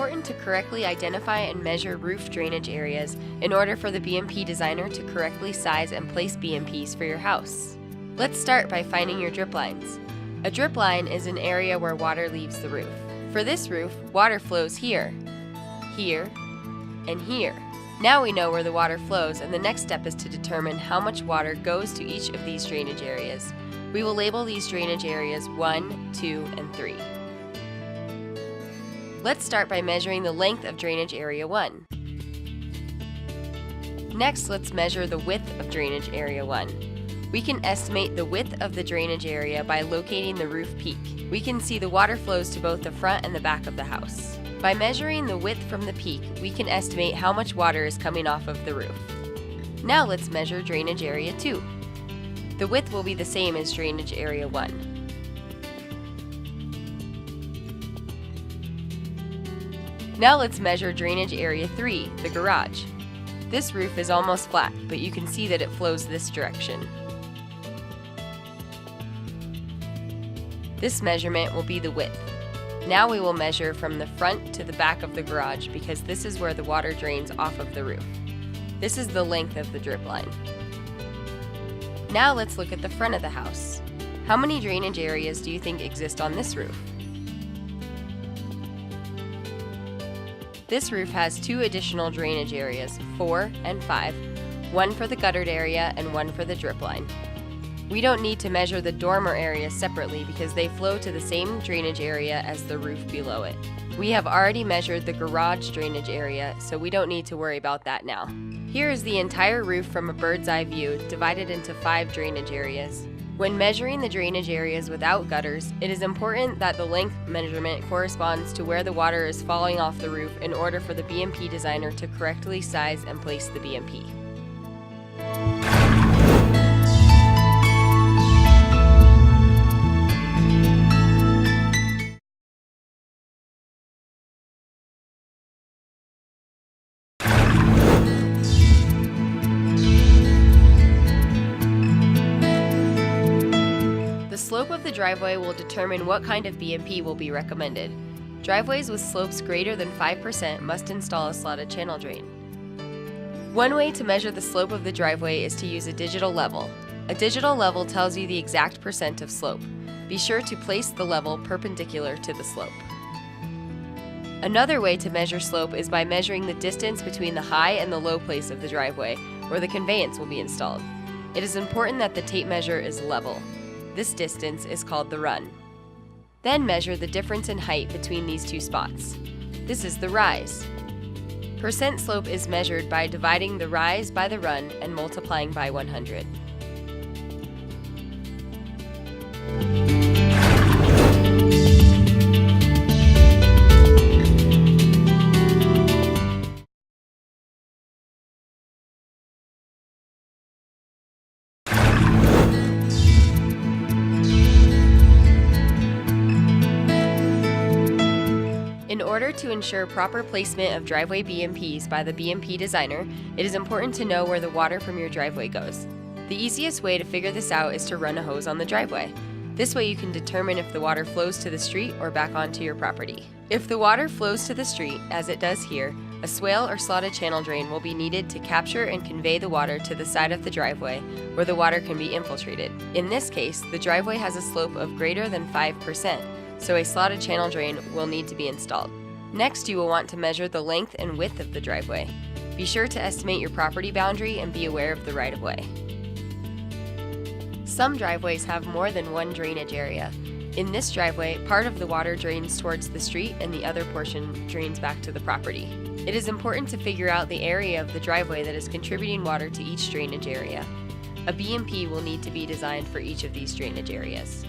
important to correctly identify and measure roof drainage areas in order for the BMP designer to correctly size and place BMPs for your house. Let's start by finding your drip lines. A drip line is an area where water leaves the roof. For this roof, water flows here, here, and here. Now we know where the water flows, and the next step is to determine how much water goes to each of these drainage areas. We will label these drainage areas 1, 2, and 3. Let's start by measuring the length of drainage area 1. Next, let's measure the width of drainage area 1. We can estimate the width of the drainage area by locating the roof peak. We can see the water flows to both the front and the back of the house. By measuring the width from the peak, we can estimate how much water is coming off of the roof. Now let's measure drainage area 2. The width will be the same as drainage area 1. Now let's measure drainage area 3, the garage. This roof is almost flat, but you can see that it flows this direction. This measurement will be the width. Now we will measure from the front to the back of the garage because this is where the water drains off of the roof. This is the length of the drip line. Now let's look at the front of the house. How many drainage areas do you think exist on this roof? This roof has 2 additional drainage areas, 4 and 5, one for the guttered area and one for the drip line. We don't need to measure the dormer area separately because they flow to the same drainage area as the roof below it. We have already measured the garage drainage area, so we don't need to worry about that now. Here is the entire roof from a bird's eye view, divided into 5 drainage areas. When measuring the drainage areas without gutters, it is important that the length measurement corresponds to where the water is falling off the roof in order for the BMP designer to correctly size and place the BMP. The slope of the driveway will determine what kind of BMP will be recommended. Driveways with slopes greater than 5% must install a slotted channel drain. One way to measure the slope of the driveway is to use a digital level. A digital level tells you the exact percent of slope. Be sure to place the level perpendicular to the slope. Another way to measure slope is by measuring the distance between the high and the low place of the driveway, where the conveyance will be installed. It is important that the tape measure is level. This distance is called the run. Then measure the difference in height between these 2 spots. This is the rise. Percent slope is measured by dividing the rise by the run and multiplying by 100. In order to ensure proper placement of driveway BMPs by the BMP designer, it is important to know where the water from your driveway goes. The easiest way to figure this out is to run a hose on the driveway. This way you can determine if the water flows to the street or back onto your property. If the water flows to the street, as it does here, a swale or slotted channel drain will be needed to capture and convey the water to the side of the driveway where the water can be infiltrated. In this case, the driveway has a slope of greater than 5%. So a slotted channel drain will need to be installed. Next, you will want to measure the length and width of the driveway. Be sure to estimate your property boundary and be aware of the right-of-way. Some driveways have more than one drainage area. In this driveway, part of the water drains towards the street and the other portion drains back to the property. It is important to figure out the area of the driveway that is contributing water to each drainage area. A BMP will need to be designed for each of these drainage areas.